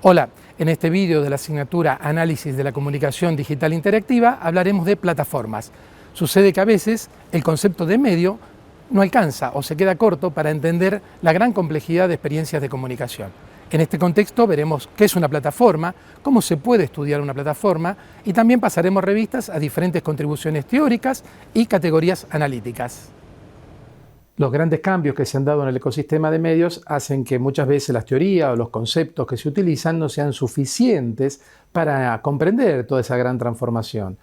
Hola, en este vídeo de la asignatura Análisis de la Comunicación Digital Interactiva hablaremos de plataformas. Sucede que a veces el concepto de medio no alcanza o se queda corto para entender la gran complejidad de experiencias de comunicación. En este contexto veremos qué es una plataforma, cómo se puede estudiar una plataforma y también pasaremos revistas a diferentes contribuciones teóricas y categorías analíticas. Los grandes cambios que se han dado en el ecosistema de medios hacen que muchas veces las teorías o los conceptos que se utilizan no sean suficientes para comprender toda esa gran transformación.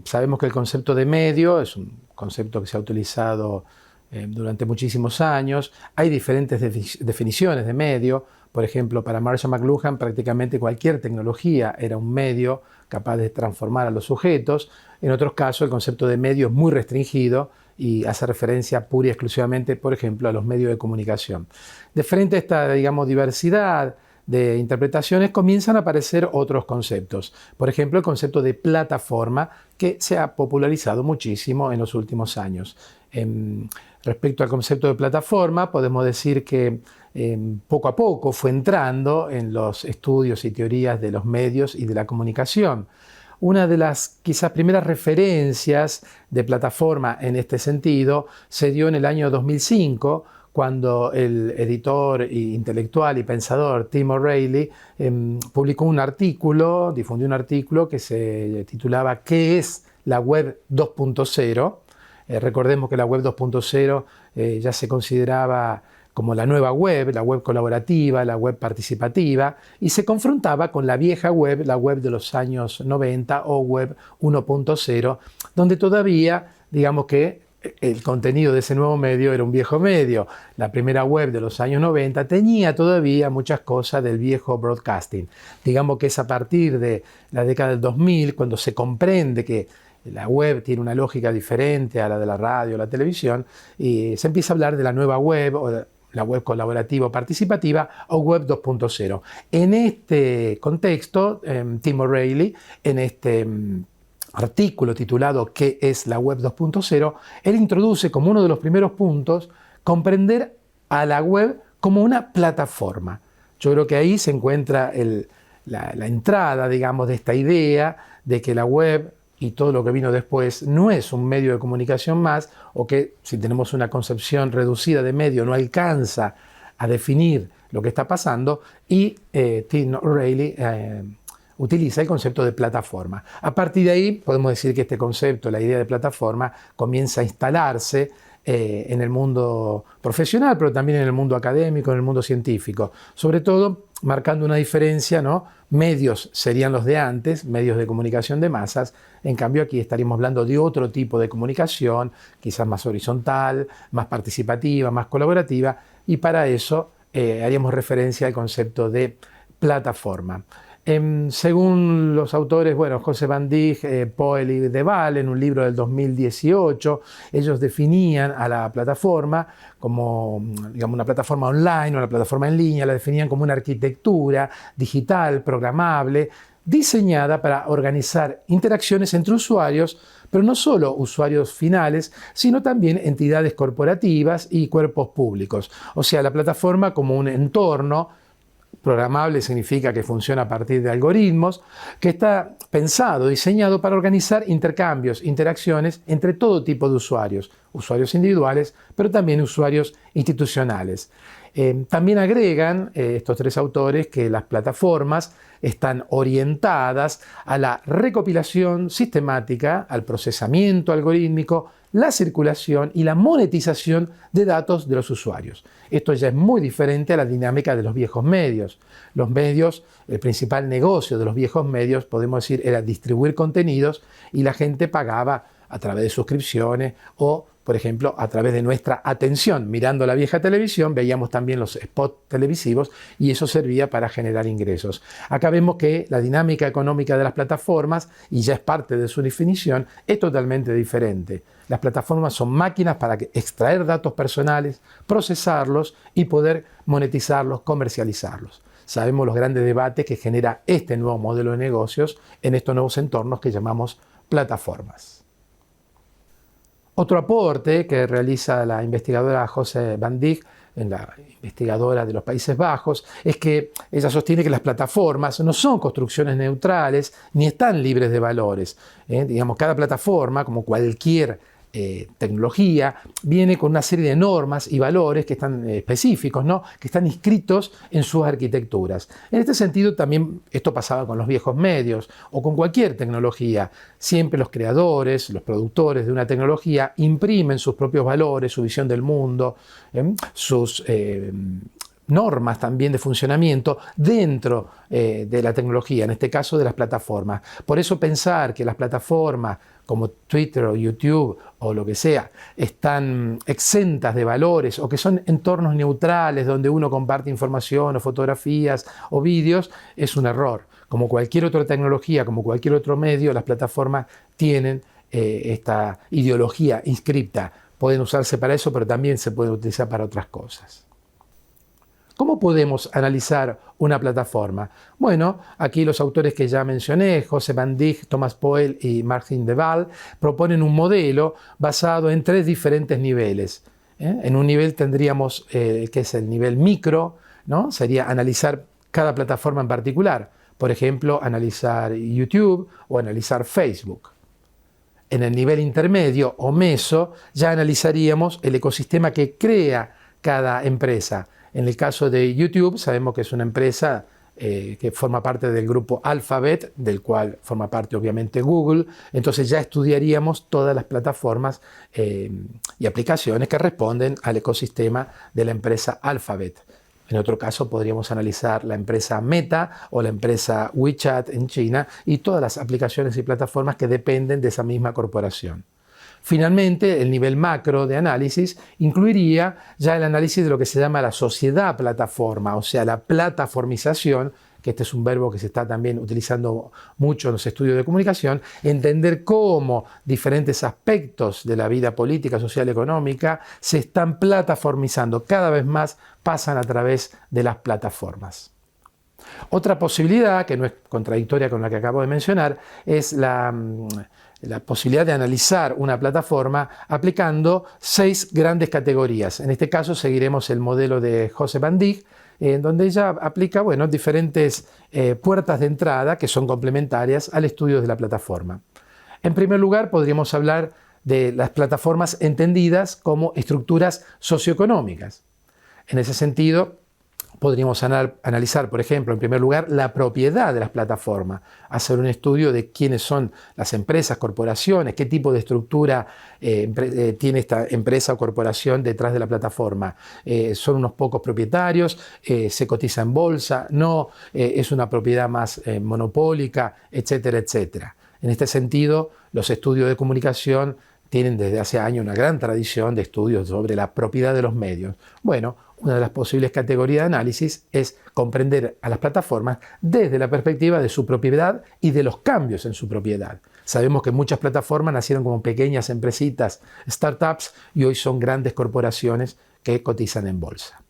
Sabemos que el concepto de medio es un concepto que se ha utilizado durante muchísimos años. Hay diferentes definiciones de medio. Por ejemplo, para Marshall McLuhan prácticamente cualquier tecnología era un medio capaz de transformar a los sujetos. En otros casos el concepto de medio es muy restringido y hace referencia pura y exclusivamente, por ejemplo, a los medios de comunicación. De frente a esta, diversidad de interpretaciones comienzan a aparecer otros conceptos. Por ejemplo, el concepto de plataforma, que se ha popularizado muchísimo en los últimos años. Respecto al concepto de plataforma, podemos decir que poco a poco fue entrando en los estudios y teorías de los medios y de la comunicación. Una de las quizás primeras referencias de plataforma en este sentido se dio en el año 2005, cuando el editor intelectual y pensador Tim O'Reilly publicó un artículo, difundió un artículo que se titulaba ¿Qué es la web 2.0? Recordemos que la web 2.0 ya se consideraba como la nueva web, la web colaborativa, la web participativa, y se confrontaba con la vieja web, la web de los años 90 o web 1.0, donde todavía, digamos que el contenido de ese nuevo medio era un viejo medio. La primera web de los años 90 tenía todavía muchas cosas del viejo broadcasting. Digamos que es a partir de la década del 2000, cuando se comprende que la web tiene una lógica diferente a la de la radio o la televisión, y se empieza a hablar de la nueva web o de la web colaborativa o participativa o web 2.0. En este contexto, Tim O'Reilly, en este artículo titulado ¿Qué es la web 2.0?, él introduce como uno de los primeros puntos comprender a la web como una plataforma. Yo creo que ahí se encuentra la entrada, digamos, de esta idea de que la web y todo lo que vino después no es un medio de comunicación más, o que si tenemos una concepción reducida de medio no alcanza a definir lo que está pasando, y Tim O'Reilly utiliza el concepto de plataforma. A partir de ahí podemos decir que este concepto, la idea de plataforma, comienza a instalarse en el mundo profesional, pero también en el mundo académico, en el mundo científico, sobre todo marcando una diferencia, ¿no? Medios serían los de antes, medios de comunicación de masas. En cambio aquí estaríamos hablando de otro tipo de comunicación, quizás más horizontal, más participativa, más colaborativa, y para eso haríamos referencia al concepto de plataforma. Según los autores, José Van Dijk, Poel y De Waal, en un libro del 2018, ellos definían a la plataforma como, digamos, una plataforma online o una plataforma en línea, la definían como una arquitectura digital, programable, diseñada para organizar interacciones entre usuarios, pero no solo usuarios finales, sino también entidades corporativas y cuerpos públicos. O sea, la plataforma como un entorno programable significa que funciona a partir de algoritmos, que está pensado, diseñado para organizar intercambios, interacciones entre todo tipo de usuarios, usuarios individuales, pero también usuarios institucionales. También agregan estos tres autores que las plataformas están orientadas a la recopilación sistemática, al procesamiento algorítmico, la circulación y la monetización de datos de los usuarios. Esto ya es muy diferente a la dinámica de los viejos medios. Los medios, el principal negocio de los viejos medios, podemos decir, era distribuir contenidos, y la gente pagaba a través de suscripciones o, por ejemplo, a través de nuestra atención. Mirando la vieja televisión, veíamos también los spots televisivos y eso servía para generar ingresos. Acá vemos que la dinámica económica de las plataformas, y ya es parte de su definición, es totalmente diferente. Las plataformas son máquinas para extraer datos personales, procesarlos y poder monetizarlos, comercializarlos. Sabemos los grandes debates que genera este nuevo modelo de negocios en estos nuevos entornos que llamamos plataformas. Otro aporte que realiza la investigadora José Van Dijk la investigadora de los Países Bajos, es que ella sostiene que las plataformas no son construcciones neutrales ni están libres de valores. Digamos, cada plataforma, como cualquier tecnología, viene con una serie de normas y valores que están específicos, ¿no? Que están inscritos en sus arquitecturas. En este sentido, también esto pasaba con los viejos medios o con cualquier tecnología. Siempre los creadores, los productores de una tecnología imprimen sus propios valores, su visión del mundo, sus normas también de funcionamiento dentro de la tecnología, en este caso de las plataformas. Por eso pensar que las plataformas como Twitter o YouTube o lo que sea, están exentas de valores o que son entornos neutrales donde uno comparte información o fotografías o vídeos, es un error. Como cualquier otra tecnología, como cualquier otro medio, las plataformas tienen esta ideología inscripta. Pueden usarse para eso, pero también se pueden utilizar para otras cosas. ¿Cómo podemos analizar una plataforma? Bueno, aquí los autores que ya mencioné, Josep van Dijk, Thomas Poel y Martin de Waal, proponen un modelo basado en 3 diferentes niveles. En un nivel tendríamos, que es el nivel micro, ¿no? Sería analizar cada plataforma en particular. Por ejemplo, analizar YouTube o analizar Facebook. En el nivel intermedio o meso, ya analizaríamos el ecosistema que crea cada empresa. En el caso de YouTube, sabemos que es una empresa que forma parte del grupo Alphabet, del cual forma parte obviamente Google. Entonces ya estudiaríamos todas las plataformas y aplicaciones que responden al ecosistema de la empresa Alphabet. En otro caso podríamos analizar la empresa Meta o la empresa WeChat en China y todas las aplicaciones y plataformas que dependen de esa misma corporación. Finalmente, el nivel macro de análisis incluiría ya el análisis de lo que se llama la sociedad plataforma, o sea, la plataformización, que este es un verbo que se está también utilizando mucho en los estudios de comunicación, entender cómo diferentes aspectos de la vida política, social, económica se están plataformizando, cada vez más pasan a través de las plataformas. Otra posibilidad, que no es contradictoria con la que acabo de mencionar, es la posibilidad de analizar una plataforma aplicando 6 grandes categorías. En este caso seguiremos el modelo de Josep van Dijk, en donde ella aplica diferentes puertas de entrada que son complementarias al estudio de la plataforma. En primer lugar, podríamos hablar de las plataformas entendidas como estructuras socioeconómicas. En ese sentido, podríamos analizar, por ejemplo, en primer lugar, la propiedad de las plataformas, hacer un estudio de quiénes son las empresas, corporaciones, qué tipo de estructura tiene esta empresa o corporación detrás de la plataforma. ¿Son unos pocos propietarios? ¿Se cotiza en bolsa? ¿No? ¿Es una propiedad más monopólica? Etcétera, etcétera. En este sentido, los estudios de comunicación tienen desde hace años una gran tradición de estudios sobre la propiedad de los medios. Bueno, una de las posibles categorías de análisis es comprender a las plataformas desde la perspectiva de su propiedad y de los cambios en su propiedad. Sabemos que muchas plataformas nacieron como pequeñas empresitas, startups, y hoy son grandes corporaciones que cotizan en bolsa.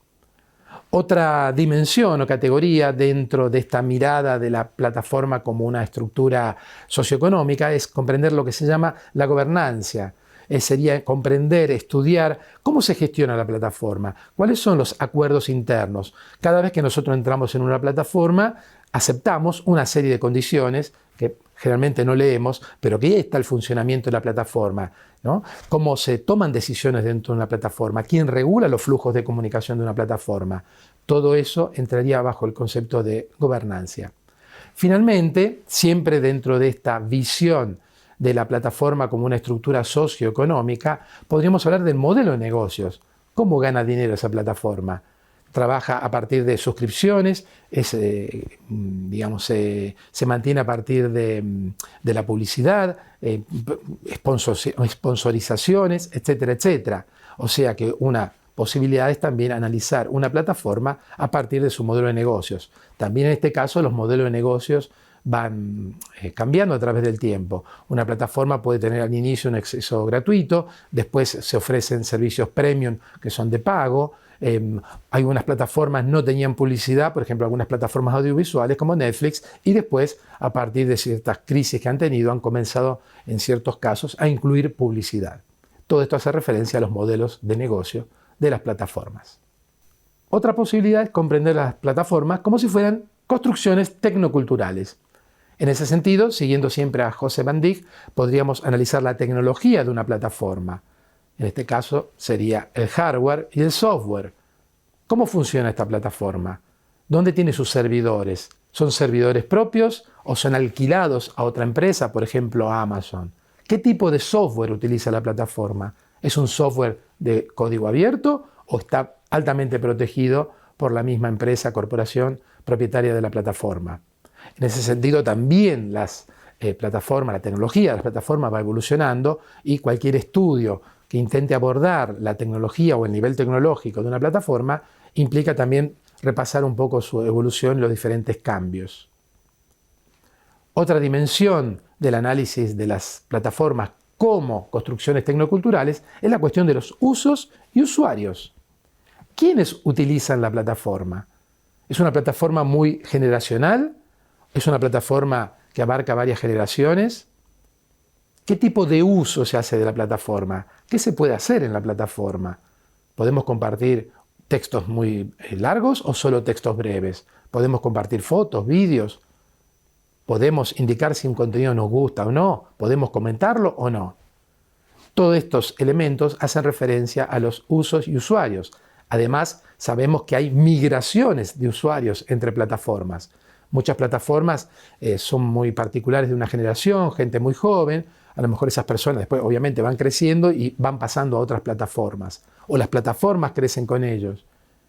Otra dimensión o categoría dentro de esta mirada de la plataforma como una estructura socioeconómica es comprender lo que se llama la gobernanza. Sería comprender, estudiar cómo se gestiona la plataforma, cuáles son los acuerdos internos. Cada vez que nosotros entramos en una plataforma, aceptamos una serie de condiciones que generalmente no leemos, pero que ahí está el funcionamiento de la plataforma, ¿no? Cómo se toman decisiones dentro de una plataforma, quién regula los flujos de comunicación de una plataforma. Todo eso entraría bajo el concepto de gobernanza. Finalmente, siempre dentro de esta visión de la plataforma como una estructura socioeconómica, podríamos hablar del modelo de negocios. ¿Cómo gana dinero esa plataforma? Trabaja a partir de suscripciones, se mantiene a partir de la publicidad, sponsorizaciones, etcétera, etcétera. O sea que una posibilidad es también analizar una plataforma a partir de su modelo de negocios. También en este caso los modelos de negocios van cambiando a través del tiempo. Una plataforma puede tener al inicio un acceso gratuito, después se ofrecen servicios premium que son de pago. Algunas plataformas no tenían publicidad, por ejemplo, algunas plataformas audiovisuales como Netflix, y después, a partir de ciertas crisis que han tenido, han comenzado en ciertos casos a incluir publicidad. Todo esto hace referencia a los modelos de negocio de las plataformas. Otra posibilidad es comprender las plataformas como si fueran construcciones tecnoculturales. En ese sentido, siguiendo siempre a José van Dijk, podríamos analizar la tecnología de una plataforma. En este caso sería el hardware y el software. ¿Cómo funciona esta plataforma? ¿Dónde tiene sus servidores? ¿Son servidores propios o son alquilados a otra empresa, por ejemplo a Amazon? ¿Qué tipo de software utiliza la plataforma? ¿Es un software de código abierto o está altamente protegido por la misma empresa, corporación propietaria de la plataforma? En ese sentido también las plataformas, la tecnología de las plataformas va evolucionando y cualquier estudio que intente abordar la tecnología o el nivel tecnológico de una plataforma implica también repasar un poco su evolución y los diferentes cambios. Otra dimensión del análisis de las plataformas como construcciones tecnoculturales es la cuestión de los usos y usuarios. ¿Quiénes utilizan la plataforma? ¿Es una plataforma muy generacional? ¿Es una plataforma que abarca varias generaciones? ¿Qué tipo de uso se hace de la plataforma? ¿Qué se puede hacer en la plataforma? ¿Podemos compartir textos muy largos o solo textos breves? ¿Podemos compartir fotos, vídeos? ¿Podemos indicar si un contenido nos gusta o no? ¿Podemos comentarlo o no? Todos estos elementos hacen referencia a los usos y usuarios. Además, sabemos que hay migraciones de usuarios entre plataformas. Muchas plataformas son muy particulares de una generación, gente muy joven. A lo mejor esas personas después obviamente van creciendo y van pasando a otras plataformas. O las plataformas crecen con ellos.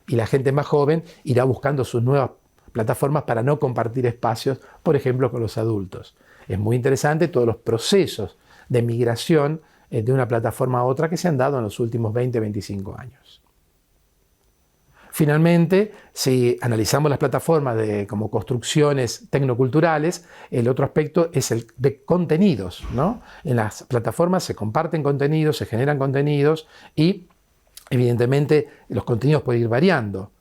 Y la gente más joven irá buscando sus nuevas plataformas para no compartir espacios, por ejemplo, con los adultos. Es muy interesante todos los procesos de migración de una plataforma a otra que se han dado en los últimos 20-25 años. Finalmente, si analizamos las plataformas como construcciones tecnoculturales, el otro aspecto es el de contenidos, ¿no? En las plataformas se comparten contenidos, se generan contenidos y evidentemente los contenidos pueden ir variando.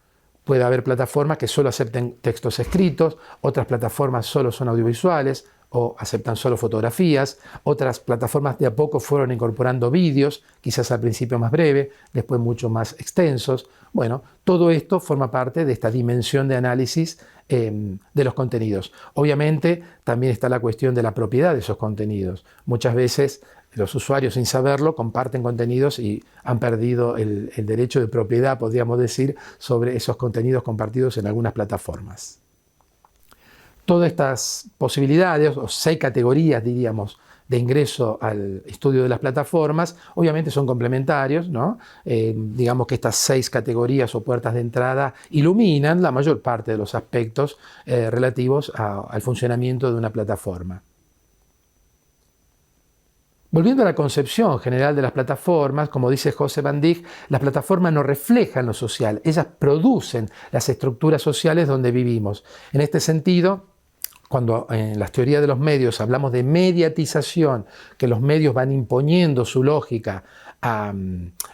Puede haber plataformas que solo acepten textos escritos, otras plataformas solo son audiovisuales o aceptan solo fotografías, otras plataformas de a poco fueron incorporando vídeos, quizás al principio más breve, después mucho más extensos. Bueno, todo esto forma parte de esta dimensión de análisis de los contenidos. Obviamente también está la cuestión de la propiedad de esos contenidos. Muchas veces los usuarios, sin saberlo, comparten contenidos y han perdido el derecho de propiedad, podríamos decir, sobre esos contenidos compartidos en algunas plataformas. Todas estas posibilidades, o 6 categorías, diríamos, de ingreso al estudio de las plataformas, obviamente son complementarios, ¿no? Digamos que estas 6 categorías o puertas de entrada iluminan la mayor parte de los aspectos relativos al funcionamiento de una plataforma. Volviendo a la concepción general de las plataformas, como dice José van Dijk, las plataformas no reflejan lo social, ellas producen las estructuras sociales donde vivimos. En este sentido, cuando en las teorías de los medios hablamos de mediatización, que los medios van imponiendo su lógica a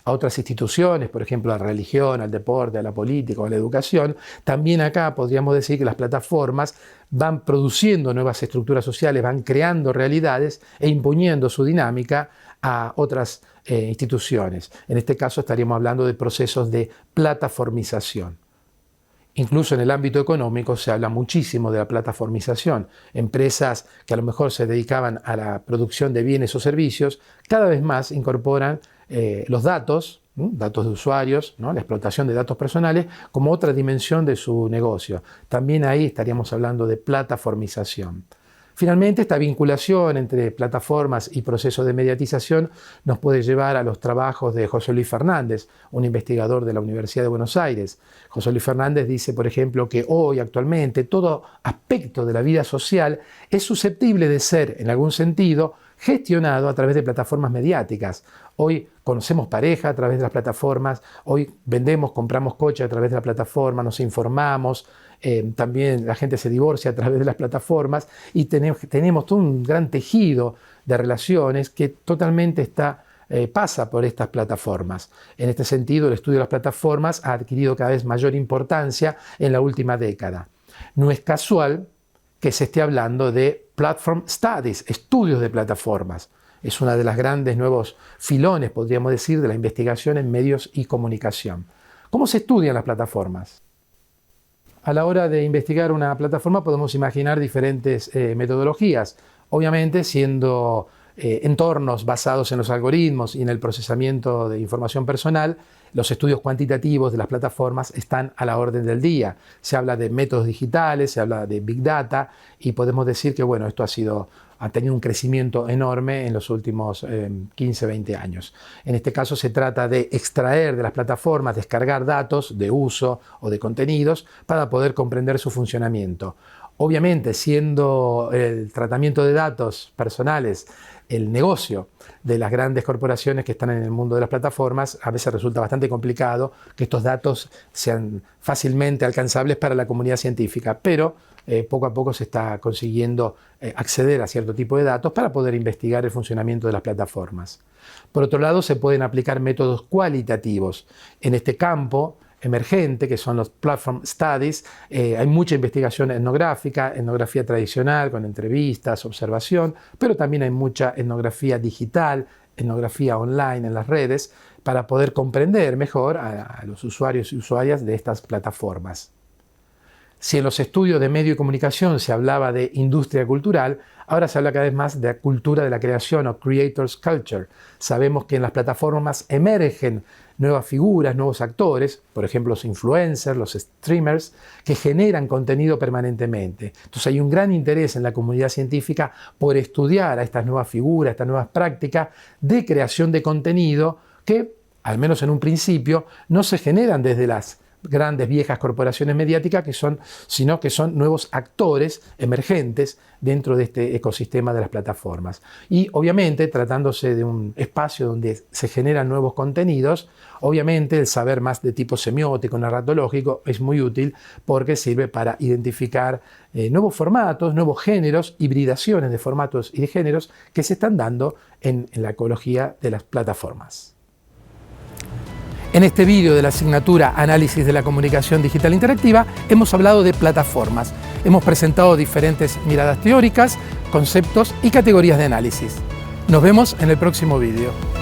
otras instituciones, por ejemplo a la religión, al deporte, a la política o a la educación, también acá podríamos decir que las plataformas van produciendo nuevas estructuras sociales, van creando realidades e imponiendo su dinámica a otras instituciones. En este caso estaríamos hablando de procesos de plataformización. Incluso en el ámbito económico se habla muchísimo de la plataformización. Empresas que a lo mejor se dedicaban a la producción de bienes o servicios, cada vez más incorporan los datos, datos de usuarios, ¿no? La explotación de datos personales, como otra dimensión de su negocio. También ahí estaríamos hablando de plataformización. Finalmente, esta vinculación entre plataformas y procesos de mediatización nos puede llevar a los trabajos de José Luis Fernández, un investigador de la Universidad de Buenos Aires. José Luis Fernández dice, por ejemplo, que hoy, actualmente, todo aspecto de la vida social es susceptible de ser, en algún sentido, gestionado a través de plataformas mediáticas. Hoy conocemos pareja a través de las plataformas, hoy vendemos, compramos coche a través de la plataforma, nos informamos, también la gente se divorcia a través de las plataformas y tenemos todo un gran tejido de relaciones que totalmente pasa por estas plataformas. En este sentido, el estudio de las plataformas ha adquirido cada vez mayor importancia en la última década. No es casual que se esté hablando de Platform Studies, estudios de plataformas. Es uno de los grandes nuevos filones, podríamos decir, de la investigación en medios y comunicación. ¿Cómo se estudian las plataformas? A la hora de investigar una plataforma podemos imaginar diferentes metodologías, obviamente siendo entornos basados en los algoritmos y en el procesamiento de información personal. Los estudios cuantitativos de las plataformas están a la orden del día. Se habla de métodos digitales, se habla de Big Data y podemos decir que bueno, esto ha tenido un crecimiento enorme en los últimos 15, 20 años. En este caso se trata de extraer de las plataformas, descargar datos de uso o de contenidos para poder comprender su funcionamiento. Obviamente, siendo el tratamiento de datos personales el negocio de las grandes corporaciones que están en el mundo de las plataformas, a veces resulta bastante complicado que estos datos sean fácilmente alcanzables para la comunidad científica, pero poco a poco se está consiguiendo acceder a cierto tipo de datos para poder investigar el funcionamiento de las plataformas. Por otro lado, se pueden aplicar métodos cualitativos. En este campo emergente, que son los Platform Studies, hay mucha investigación etnográfica, etnografía tradicional con entrevistas, observación, pero también hay mucha etnografía digital, etnografía online en las redes, para poder comprender mejor a los usuarios y usuarias de estas plataformas. Si en los estudios de medio y comunicación se hablaba de industria cultural, ahora se habla cada vez más de cultura de la creación o creators culture. Sabemos que en las plataformas emergen nuevas figuras, nuevos actores, por ejemplo los influencers, los streamers, que generan contenido permanentemente. Entonces hay un gran interés en la comunidad científica por estudiar a estas nuevas figuras, estas nuevas prácticas de creación de contenido que, al menos en un principio, no se generan desde las grandes viejas corporaciones mediáticas, sino que son nuevos actores emergentes dentro de este ecosistema de las plataformas. Y obviamente, tratándose de un espacio donde se generan nuevos contenidos, obviamente el saber más de tipo semiótico, narratológico, es muy útil porque sirve para identificar nuevos formatos, nuevos géneros, hibridaciones de formatos y de géneros que se están dando en la ecología de las plataformas. En este vídeo de la asignatura Análisis de la Comunicación Digital Interactiva hemos hablado de plataformas. Hemos presentado diferentes miradas teóricas, conceptos y categorías de análisis. Nos vemos en el próximo vídeo.